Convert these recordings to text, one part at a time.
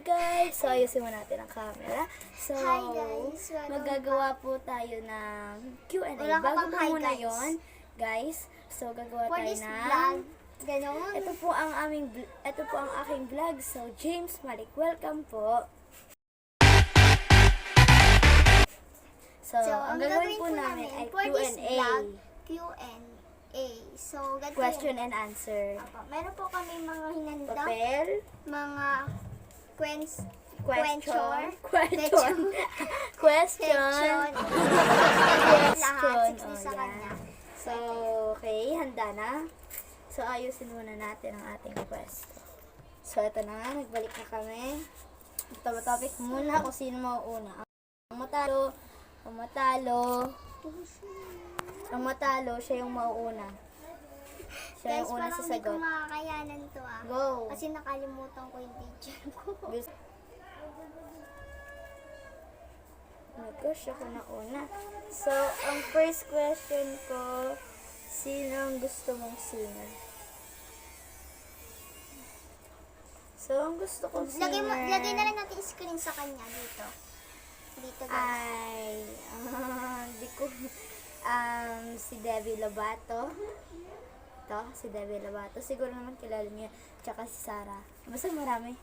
guys! So, ayusin mo natin ang camera. So, Hi guys! Welcome magagawa po tayo ng Q&A. Wala ka Bago pang po hi, muna guys. yun, guys. So, gagawa For tayo this ng... vlog, ganon. Ito po ang aking vlog. So, James Malik, welcome po. So, ang gagawin po namin ay for this Q&A. vlog, Q&A. So, ganito Question yun. and answer. Opo, meron po kami mga hinanda, Papel. mga question. Question. Question. Lahat, 60 sa yan. kanya. So, okay, handa na. So, ayusin muna natin ang ating pwesto. So, ito na nga, nagbalik na kami. Topic muna kung sino mauuna. Ang matalo, siya yung mauuna. Siya Guys, yung una parang sa hindi ko sagot. makakayanan to Go! Kasi nakalimutan ko yung teacher ko. Nag-gosh ako na una. So, ang first question ko, sino ang gusto mong singer? So, ang gusto kong singer... Lagay na lang natin screen sa kanya dito. Dito guys. Ay, di ko... si Debbie Lovato. Ito, si Debbie Lovato. Siguro naman kilala niyo. Tsaka si Sarah. Basta marami.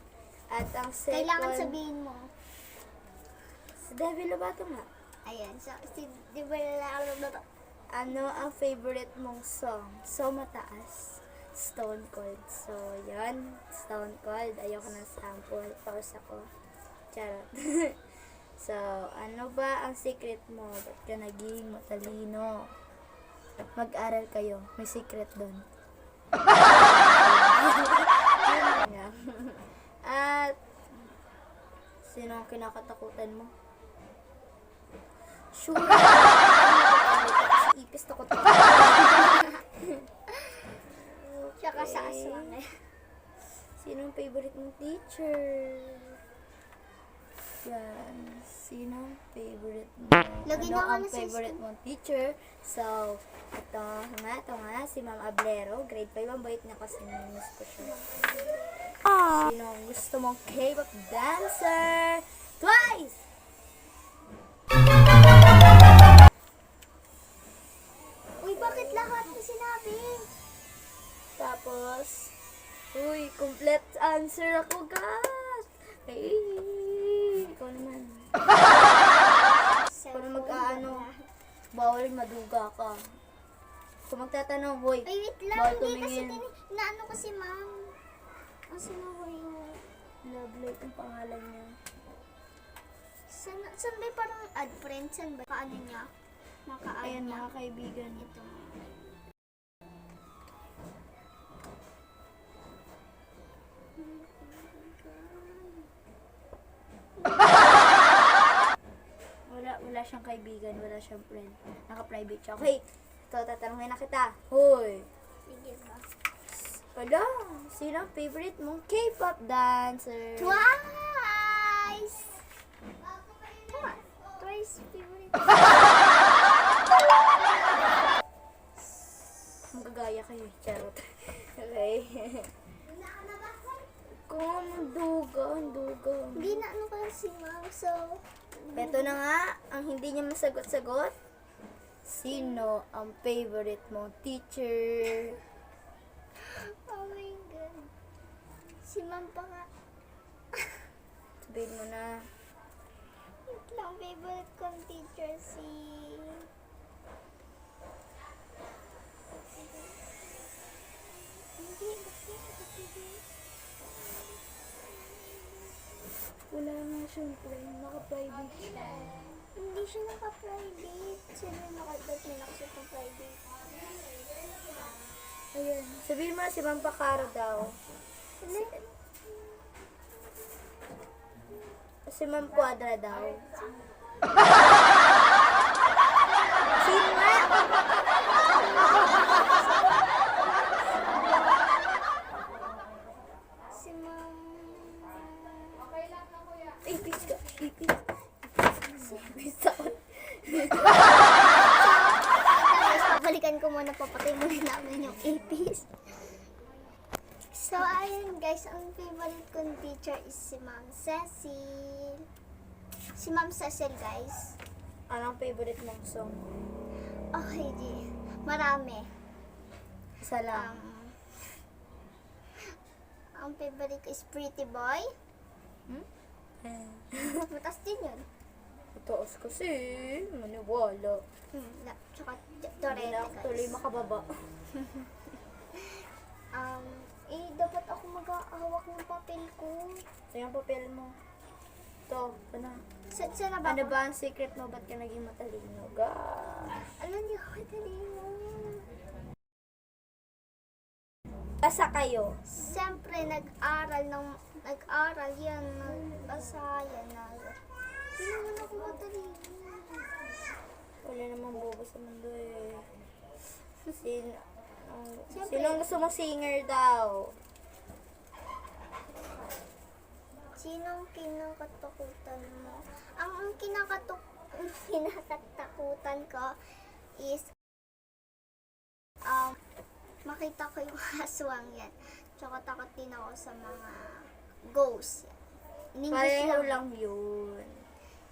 At ang second... Kailangan sabihin mo. Si Debbie Lovato nga. Ayan. So, di ba lalaki? Ano ang favorite mong song? So Mataas. Stone Cold. So, yan. Stone Cold. Ayoko ng sample. Pause ako. Charot. So, ano ba ang secret mo? Ba't ka naging matalino? Mag-aral kayo. May secret doon. At, sino ang kinakatakutan mo? Sure. Ipis takot ako. Tsaka sa aswang eh. Sino ang favorite mong teacher? Yan. Sino ang favorite mo? Lagay Ano na ang ako na sa favorite mong teacher? So, ito nga, si Ma'am Ablero. Grade 5. Ang bait niya kasi miss ko siya. Sino ang gusto mong K-pop dancer? Twice! Uy, bakit lahat mo sinabi? Tapos, uy, complete answer ako, guys! Ay, ikaw naman. Kung mag-aano, bawal maduga ka. Kung magtatanong, boy, Ay, wait lang. bawal Hindi kasi tumingin. naano ko si ma'am. Ang sinabi yung... Love light ang pangalan niya. Saan ba yung parang add friend? Saan ba? Kaano niya? Naka-add Ayan, niya. mga kaibigan. Ito. Wala siyang kaibigan, wala siyang friend. Naka-private siya. Okay, ito, tatanungin na kita. Hoy! Sige ba? Wala, sino ang favorite mong K-pop dancer? Twice! Twice favorite. Magagaya kayo, charot. Okay. Kung duga. Hindi na ano kasi ma'am. So, Ito na nga, ang hindi niya masagot-sagot. Sino ang favorite mong teacher? oh my God. Si ma'am pa nga. Sabihin mo na. Wait lang, favorite kong teacher si... Hindi. Wala nga siyang friend, naka-private siya. Hindi siya naka-private. Sino yung nakadat may nakasit ng private? Ayan. Sabihin mo na si Ma'am Pakaro daw. Si Ma'am Quadra daw. Sino nga? Si ma'am... Ipis ka. Ipis. Ipis ako. Balikan ko muna, papatay muna namin yung apis. So, ayun guys, ang favorite kong teacher is si Ma'am Cecil. Si Ma'am Cecil, guys. Anong favorite mong song? Okay, di. Marami. Isa lang. Ang favorite ko is Pretty Boy. Matas din yun. Taas kasi. Maniwala. Tsaka Hindi Dorete, na ako tuloy guys. makababa. Dapat ako mag-ahawak ng papel ko. Ito yung papel mo. Ito, ito na. Saan na ba? Ano ba ang secret mo? Ba't ka naging matalino? Alam niyo, matalino. Basa kayo. Siyempre, nag-aral yan, nagbasa yan. Hindi naman ako matalino. Wala namang bobo sa mundo eh. Siyempre. Sino gusto mong singer daw? Sinong kinakatakutan mo? Ang kinakatakutan ko is makita ko yung aswang yan. Tsaka takot din ako sa mga ghosts. In English Pareho lang yun.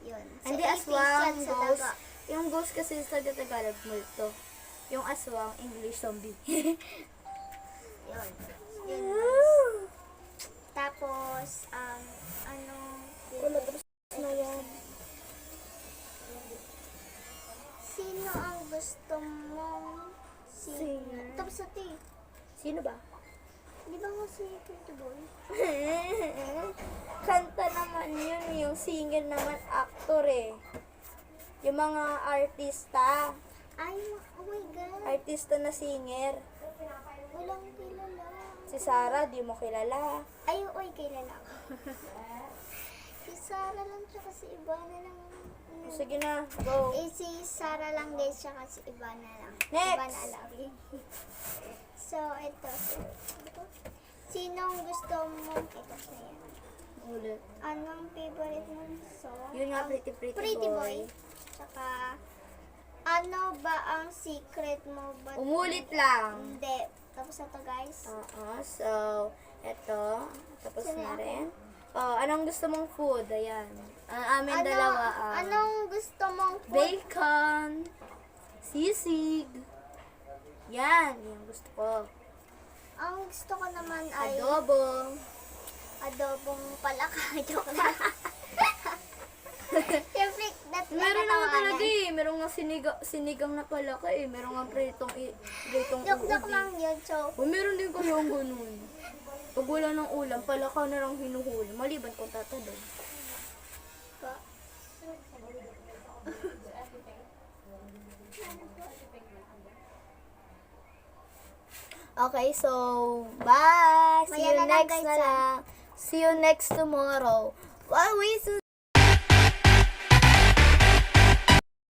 Yun. Hindi 80s aswang, yan sa ghost. daga. Yung ghost kasi sa Tagalog, multo. Yung aswang, English zombie. Yun. Yun, guys. Tapos, Wala tapos na yan. sino ang gusto mong Singer. Tapos sa T. Sino ba? Di ba nga si Pretty Boy? Kanta naman yun. Yung singer naman, actor eh. Yung mga artista. Ay, oh my God. Artista na singer. Walang kilala. Si Sarah, di mo kilala. Ay, oy, kilala ko. Si Sarah lang, tsaka si Ivana lang. Sige na, go. Si Sarah lang guys, tsaka si Ivana lang. Next! Ivana Alawi. So, ito. Sinong gusto mong, ito na yan. Ulit. Anong favorite mong song? Yun nga, Pretty Pretty Boy. Boy. Tsaka, ano ba ang secret mo? Ba't Umulit lang. Hindi. Tapos na to guys. So, eto. Tapos Sino na ako? rin. Anong gusto mong food? Ayan. Ang amin dalawa. Anong gusto mong food? Bacon. Sisig. Yan. Yung gusto ko. Ang gusto ko naman ay Adobo. adobong palaka. Joke lang. Siyempre, Meron naman talaga eh. Meron nga sinigang na palaka eh. Meron nga pritong Joke uod lang eh. yun. So, Meron din kasi yung ganun. Pag wala ng ulam, palaka na lang hinuhuli. Maliban kung tatalon. Okay, so, bye! See Maya you na lang, next guys, na lang. See you next tomorrow. Wow, wait,